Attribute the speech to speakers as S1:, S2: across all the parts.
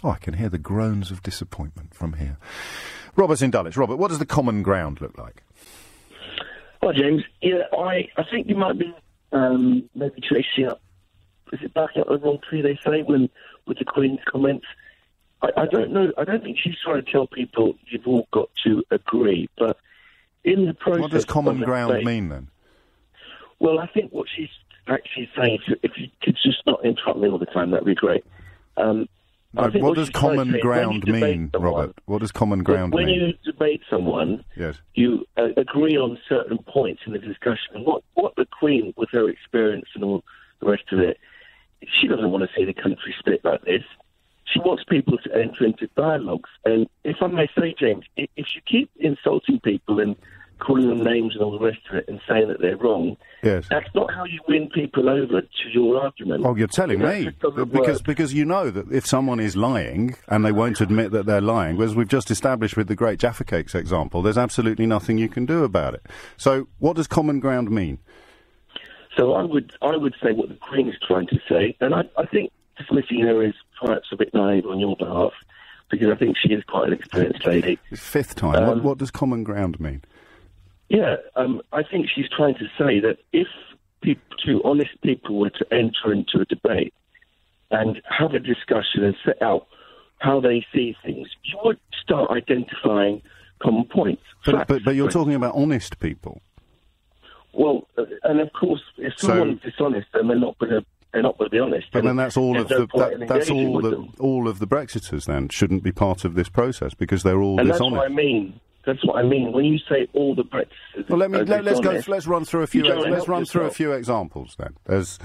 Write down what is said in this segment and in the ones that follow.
S1: Oh, I can hear the groans of disappointment from here. Robert's in Dulwich. Robert, what does the common ground look like?
S2: Well, James, yeah, I think you might be maybe tracing up. Is it backing up the wrong tree, they say, with the Queen's comments? I don't know. I don't think she's trying to tell people you've all got to agree, but in the process...
S1: What does common ground mean, then?
S2: Well, I think what she's actually saying, if you could just not interrupt me all the time, that'd be great.
S1: What does common ground mean, Robert? What does common ground mean?
S2: When you debate someone,
S1: yes,
S2: you agree on certain points in the discussion. What the Queen, with her experience and all the rest of it, she doesn't want to see the country split like this. She wants people to enter into dialogues. And if I may say, James, if you keep insulting people and calling them names and all the rest of it and saying that they're wrong,
S1: yes,
S2: that's not how you win people over to your argument.
S1: Oh, you're telling me. Because you know that if someone is lying and they won't admit that they're lying, as we've just established with the Great Jaffa Cakes example, there's absolutely nothing you can do about it. So what does common ground mean?
S2: So I would say what the Queen is trying to say, and I think dismissing her is perhaps a bit naive on your behalf, because I think she is quite an experienced lady.
S1: It's fifth time. What does common ground mean?
S2: Yeah, I think she's trying to say that if two honest people were to enter into a debate and have a discussion and set out how they see things, you would start identifying common points.
S1: But you're talking about honest people.
S2: Well, and of course, if someone's dishonest, then they're not going to be honest.
S1: But then that's all of all of the Brexiters. Then shouldn't be part of this process because they're all dishonest.
S2: That's what I mean. That's what I mean when you say all the Brexiters.
S1: Well, let's run through a few. Let's run through a few examples. Then there's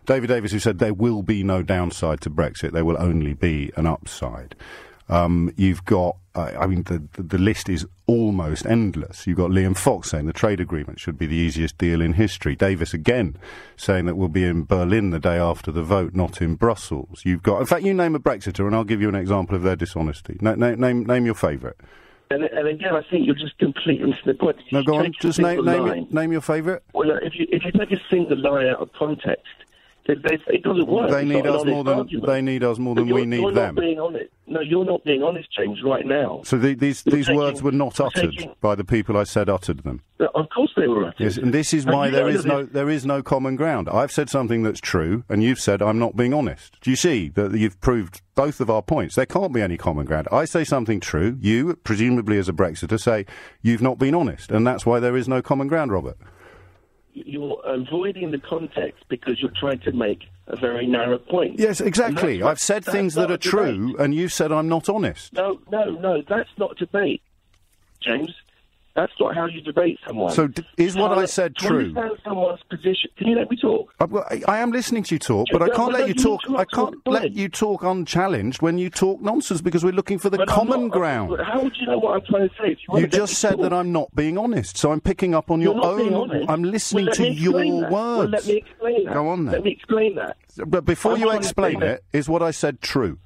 S1: David Davis, who said there will be no downside to Brexit. There will only be an upside. You've got, the list is almost endless. You've got Liam Fox saying the trade agreement should be the easiest deal in history. Davis again saying that we'll be in Berlin the day after the vote, not in Brussels. You've got, in fact, you name a Brexiter and I'll give you an example of their dishonesty. Name your favourite.
S2: And again, I think you're just completely missing the point.
S1: No, go on. Just name your favourite.
S2: Well, if you take a single lie out of context, it doesn't work.
S1: They need us more than we need them.
S2: No, you're not being honest, James, right now.
S1: So these words were not uttered by the people I said uttered them.
S2: Of course they were uttered.
S1: Yes, and this is why there is no common ground. I've said something that's true, and you've said I'm not being honest. Do you see that you've proved both of our points? There can't be any common ground. I say something true. You, presumably as a Brexiter, say you've not been honest, and that's why there is no common ground, Robert.
S2: You're avoiding the context because you're trying to make a very narrow point.
S1: Yes, exactly. I've said things that are true, and you've said I'm not honest.
S2: No, that's not debate, James. That's not how you debate someone.
S1: So is what I said true?
S2: Understand someone's position. Can you let me talk?
S1: I am listening to you talk, but I can't let you talk. I can't let you talk unchallenged when you talk nonsense because we're looking for the common ground.
S2: How would you know what I'm trying to say?
S1: You just said that I'm not being honest, so I'm picking up on your own. I'm listening to your words.
S2: Well, let me explain that.
S1: Go on then.
S2: Let me explain that.
S1: But before you explain it, is what I said true?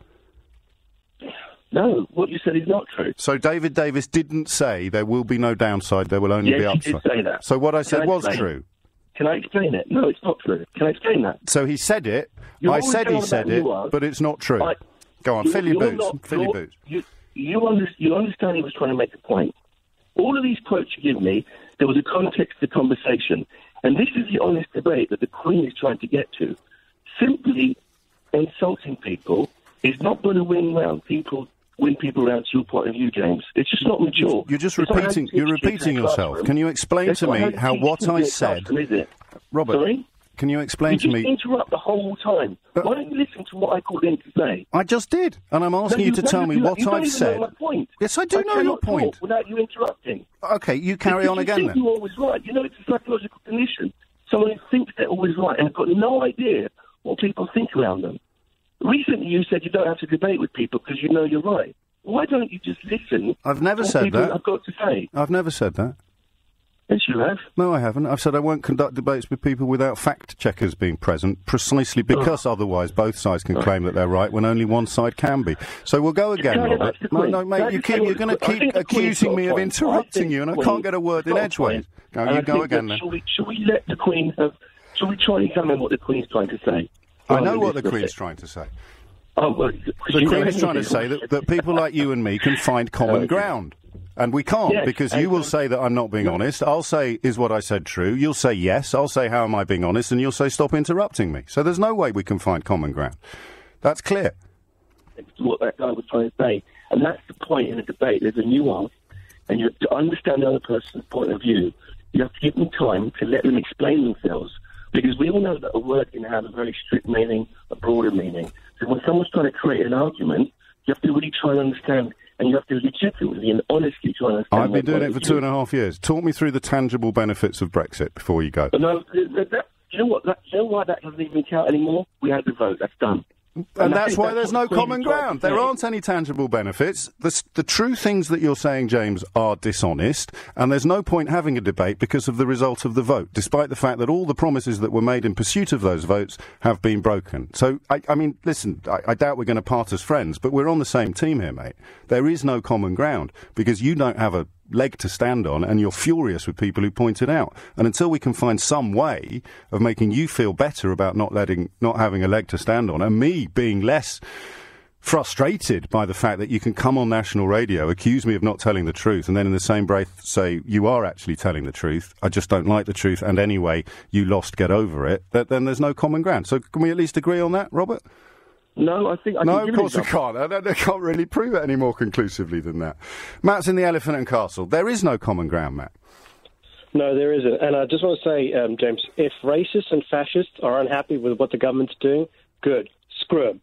S2: No, what you said is not true.
S1: So David Davis didn't say there will be no downside, there will only be upside.
S2: Yes, he did say that.
S1: So what I said was true.
S2: Can I explain it? No, it's not true. Can I explain that?
S1: So he said it, I said he said it, but it's not true. Go on, fill your boots.
S2: You understand he was trying to make a point. All of these quotes you give me, there was a context to the conversation. And this is the honest debate that the Queen is trying to get to. Simply insulting people is not going to win people around to your point of view, James. It's just not mature.
S1: You're just repeating yourself. Can you explain to me how what I said... Robert,
S2: sorry?
S1: Can you explain to me...
S2: You just interrupt the whole time. Why don't you listen to what I called in to say?
S1: I just did, and I'm asking you to tell me what I've said.
S2: Know my point.
S1: Yes, I do know your point.
S2: Without you interrupting.
S1: OK, you carry on again then.
S2: You're always right. You know, it's a psychological condition. Someone who thinks they're always right and has got no idea what people think around them. Recently you said you don't have to debate with people because you know you're right. Why don't you just listen?
S1: I've never said that.
S2: I've got to say.
S1: I've never said that.
S2: Yes, you have.
S1: No, I haven't. I've said I won't conduct debates with people without fact-checkers being present, precisely because otherwise both sides can claim that they're right when only one side can be. So we'll go again, Robert. No, mate, you're going to keep accusing me of interrupting you, and I can't get a word in edgeways. You go again then.
S2: Shall we let the Queen have... Shall we try and examine what the Queen's trying to say?
S1: I know what the Queen's trying to say. The Queen is trying to say that people like you and me can find common ground. And we can't, because you will say that I'm not being honest. I'll say, is what I said true? You'll say yes. I'll say, how am I being honest? And you'll say, stop interrupting me. So there's no way we can find common ground. That's clear.
S2: It's what that guy was trying to say. And that's the point in a debate. There's a nuance. And you have to understand the other person's point of view. You have to give them time to let them explain themselves. Because we all know that a word can have a very strict meaning, a broader meaning. So when someone's trying to create an argument, you have to really try and understand, and you have to legitimately and honestly try and understand.
S1: I've been doing it for 2.5 years. Talk me through the tangible benefits of Brexit before you go.
S2: No, do you know what? Do you know why that doesn't even count anymore? We had the vote. That's done.
S1: And that's why there's no common ground. There aren't any tangible benefits. The true things that you're saying, James, are dishonest, and there's no point having a debate because of the result of the vote, despite the fact that all the promises that were made in pursuit of those votes have been broken. So, I mean, listen, I doubt we're going to part as friends, but we're on the same team here, mate. There is no common ground because you don't have a leg to stand on, and you're furious with people who point it out. And until we can find some way of making you feel better about not having a leg to stand on, and me being less frustrated by the fact that you can come on national radio, accuse me of not telling the truth, and then in the same breath say you are actually telling the truth, I just don't like the truth, and anyway, you lost, get over it, then there's no common ground. So can we at least agree on that, Robert?
S2: No, I think...
S1: No, of course I can't. I can't really prove it any more conclusively than that. Matt's in the Elephant and Castle. There is no common ground, Matt.
S3: No, there isn't. And I just want to say, James, if racists and fascists are unhappy with what the government's doing, good. Screw them.